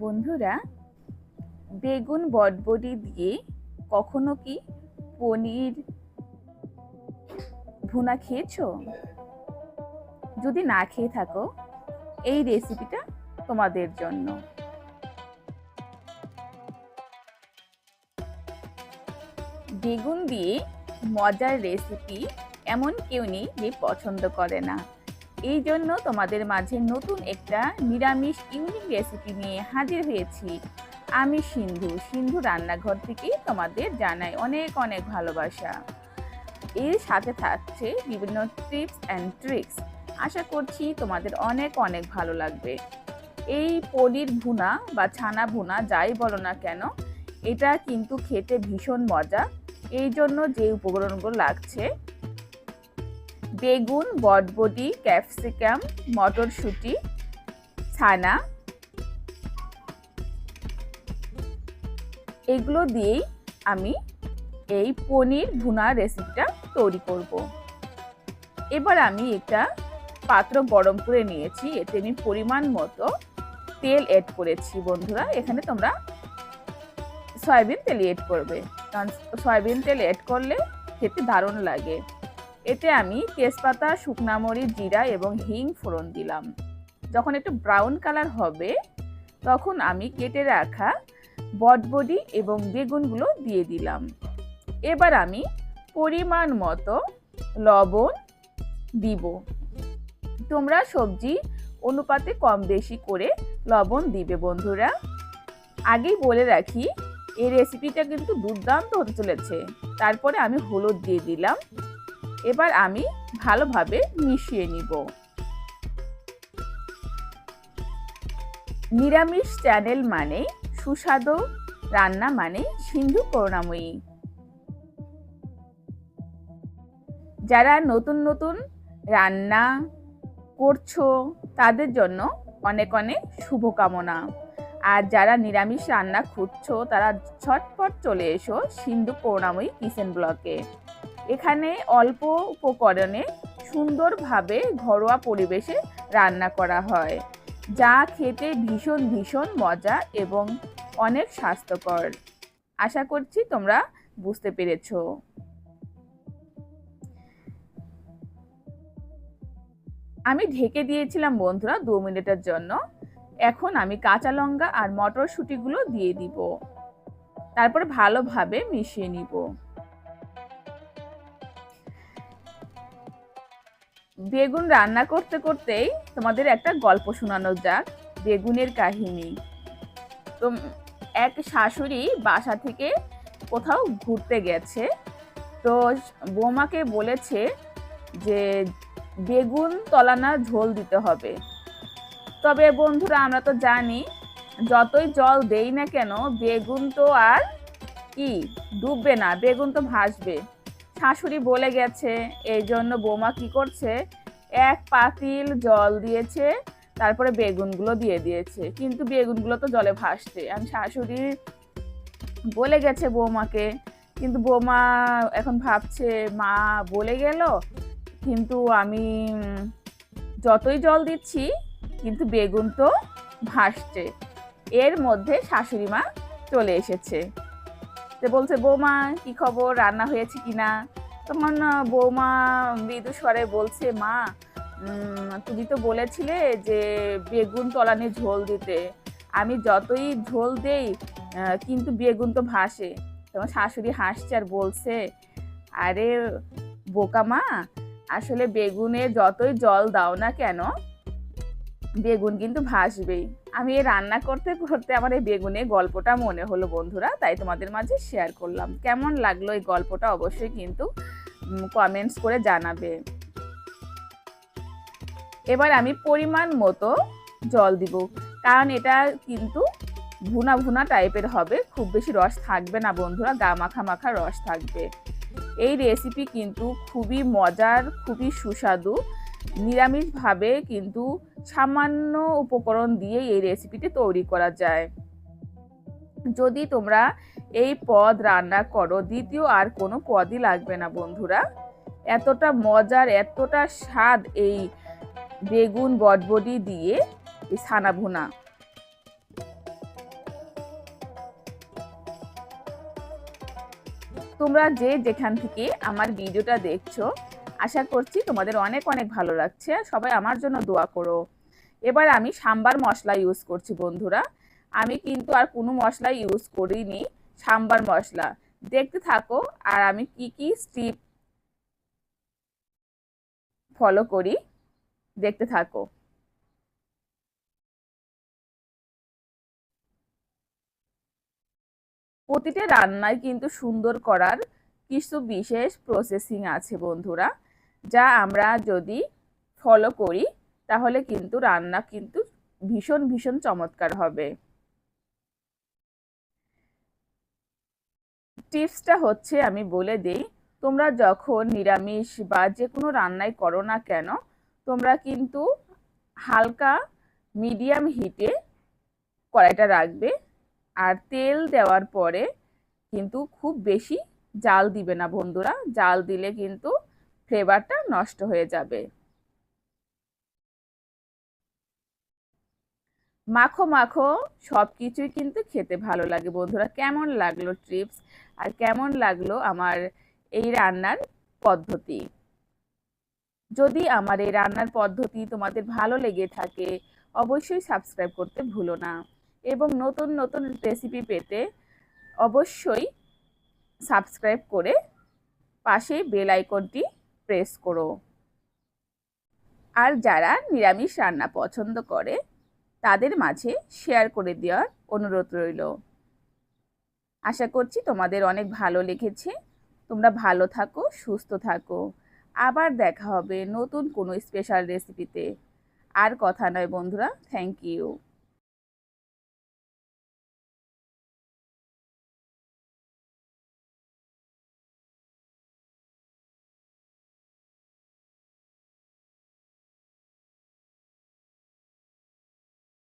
বন্ধুরা, বেগুন বটবটি দিয়ে কখনো কি পনির ভুনা খেয়েছো? যদি না খেয়ে থাকো, এই রেসিপিটা তোমাদের জন্য। বেগুন দিয়ে মজার রেসিপি এমন কেউ নেই যে পছন্দ করে না। এই জন্য তোমাদের মাঝে নতুন একটা নিরামিষ ইউনিক রেসিপি নিয়ে হাজির হয়েছি। আমি সিন্ধু রান্নাঘর থেকে তোমাদের জানাই অনেক অনেক ভালোবাসা। এর সাথে থাকছে বিভিন্ন টিপস অ্যান্ড ট্রিক্স। আশা করছি তোমাদের অনেক অনেক ভালো লাগবে। এই পনির ভুনা বা ছানা ভুনা যাই বলো না কেন, এটা কিন্তু খেতে ভীষণ মজা। এই জন্য যে উপকরণগুলো লাগছে: বেগুন, বটবটি, ক্যাপসিকাম, মটরশুঁটি, ছানা, এগুলো দিয়েই আমি এই পনির ভুনা রেসিপিটা তৈরি করব। এবার আমি একটা পাত্র গরম করে নিয়েছি, এতে আমি পরিমাণ মতো তেল এড করেছি। বন্ধুরা, এখানে তোমরা সয়াবিন তেল এড করবে, কারণ সয়াবিন তেল এড করলে খেতে দারুণ লাগে। এতে আমি তেজপাতা, শুকনা মরিচ, জিরা এবং হিং ফোড়ন দিলাম। যখন একটু ব্রাউন কালার হবে তখন আমি কেটে রাখা বটবটি এবং বেগুনগুলো দিয়ে দিলাম। এবার আমি পরিমাণ মতো লবণ দিব। তোমরা সবজি অনুপাতে কম বেশি করে লবণ দিবে বন্ধুরা। আগেই বলে রাখি, এই রেসিপিটা কিন্তু দুর্দান্ত হতে চলেছে। তারপরে আমি হলুদ দিয়ে দিলাম। এবার আমি ভালোভাবে মিশিয়ে নিব। নিরামিষ চ্যানেল মানে সুস্বাদু রান্না মানে সিন্ধু করুণাময়ী। যারা নতুন নতুন রান্না করছো তাদের জন্য অনেক অনেক শুভকামনা। আর যারা নিরামিষ রান্না খুঁজছো তারা ঝটপট চলে এসো সিন্ধু করুণাময়ী কিচেন ব্লকে। এখানে অল্প উপকরণে সুন্দরভাবে ঘরোয়া পরিবেশে রান্না করা হয়, যা খেতে ভীষণ ভীষণ মজা এবং অনেক স্বাস্থ্যকর। আশা করছি তোমরা বুঝতে পেরেছো। আমি ঢেকে দিয়েছিলাম বন্ধুরা 2 মিনিটের জন্য। এখন আমি কাঁচা লঙ্কা আর মটরশুঁটিগুলো দিয়ে দিব। তারপরে ভালোভাবে মিশিয়ে নিব। বেগুন রান্না করতে করতেই তোমাদের একটা গল্প শোনানো যাক, বেগুনের কাহিনী। তো এক শাশুড়ি বাসা থেকে কোথাও ঘুরতে গেছে। তো বৌমাকে বলেছে যে বেগুন তলানা ঝোল দিতে হবে। তবে বন্ধুরা, আমরা তো জানি যতই জল দেই না কেন বেগুন তো আর কি ডুববে না, বেগুন তো ভাসবে। শাশুড়ি বলে গেছে, এই জন্য বৌমা কি করছে, এক পাতিল জল দিয়েছে, তারপরে বেগুনগুলো দিয়ে দিয়েছে। কিন্তু বেগুনগুলো তো জলে ভাসছে। আমি শাশুড়ি বলে গেছে বৌমাকে, কিন্তু বৌমা এখন ভাবছে মা বলে গেল, কিন্তু আমি যতই জল দিচ্ছি কিন্তু বেগুন তো ভাসছে। এর মধ্যে শাশুড়ি মা চলে এসেছে। তো বলছে, বৌমা কি খবর, রান্না হয়েছে কিনা? তখন বৌমা মৃদু স্বরে বলছে, মা তুমি তো বলেছিলে যে বেগুন তলানি ঝোল দিতে, আমি যতই ঝোল দেই কিন্তু বেগুন তো ভাসে। তখন শাশুড়ি হাসছে আর বলছে, আরে বোকা মা, আসলে বেগুনে যতই জল দাও না কেন বেগুন কিন্তু ভাসবেই। আমি এই রান্না করতে করতে আমার এই বেগুনের গল্পটা মনে হলো বন্ধুরা, তাই তোমাদের মাঝে শেয়ার করলাম। কেমন লাগলো এই গল্পটা অবশ্যই কিন্তু কমেন্টস করে জানাবে। এবার আমি পরিমাণ মতো জল দিব, কারণ এটা কিন্তু ভুনা ভুনা টাইপের হবে, খুব বেশি রস থাকবে না বন্ধুরা, গা মাখা মাখা রস থাকবে। এই রেসিপি কিন্তু খুবই মজার, খুবই সুস্বাদু। নিরামিষভাবে কিন্তু সামান্য উপকরণ দিয়ে এই রেসিপিটি তৈরি করা যায়। যদি তোমরা এই পদ রান্না করো, দ্বিতীয় আর কোনো পদই লাগবে না বন্ধুরা। এতটা মজার, এতটা স্বাদ এই বেগুন বটবটি দিয়ে এই ছানা ভুনা। তোমরা যে যেখান থেকে আমার ভিডিওটা দেখছো, আশা করছি তোমাদের অনেক অনেক ভালো লাগছে। সবাই আমার জন্য দোয়া করো। এবার আমি সাম্বার মশলা ইউজ করছি বন্ধুরা। আমি কিন্তু আর কোনো মশলা ইউজ করিনি, সাম্বার মশলা। দেখতে থাকো আর আমি কি কি স্টেপ ফলো করি, দেখতে থাকো। প্রতিটা রান্নায় কিন্তু সুন্দর করার কিছু বিশেষ প্রসেসিং আছে বন্ধুরা, যা আমরা যদি ফলো করি তাহলে কিন্তু রান্না কিন্তু ভীষণ ভীষণ চমৎকার হবে। টিপসটা হচ্ছে, আমি বলে দিই, তোমরা যখন নিরামিষ বা যে কোনো রান্নাই করো না কেন, তোমরা কিন্তু হালকা মিডিয়াম হিটে কড়াইটা রাখবে। আর তেল দেওয়ার পরে কিন্তু খুব বেশি জাল দিবে না বন্ধুরা, জাল দিলে কিন্তু ফ্লেভারটা নষ্ট হয়ে যাবে। মাখো মাখো সব কিছুই কিন্তু খেতে ভালো লাগে বন্ধুরা। কেমন লাগলো টিপস আর কেমন লাগলো আমার এই রান্নার পদ্ধতি? যদি আমার এই রান্নার পদ্ধতি তোমাদের ভালো লেগে থাকে, অবশ্যই সাবস্ক্রাইব করতে ভুলো না। এবং নতুন নতুন রেসিপি পেতে অবশ্যই সাবস্ক্রাইব করে পাশে বেল আইকনটি প্রেস করো। আর যারা নিরামিষ রান্না পছন্দ করে তাদের মাঝে শেয়ার করে দেওয়ার অনুরোধ রইল। আশা করছি তোমাদের অনেক ভালো লেগেছে। তোমরা ভালো থাকো, সুস্থ থাকো। আবার দেখা হবে নতুন কোনো স্পেশাল রেসিপিতে। আর কথা নয় বন্ধুরা, থ্যাংক ইউ।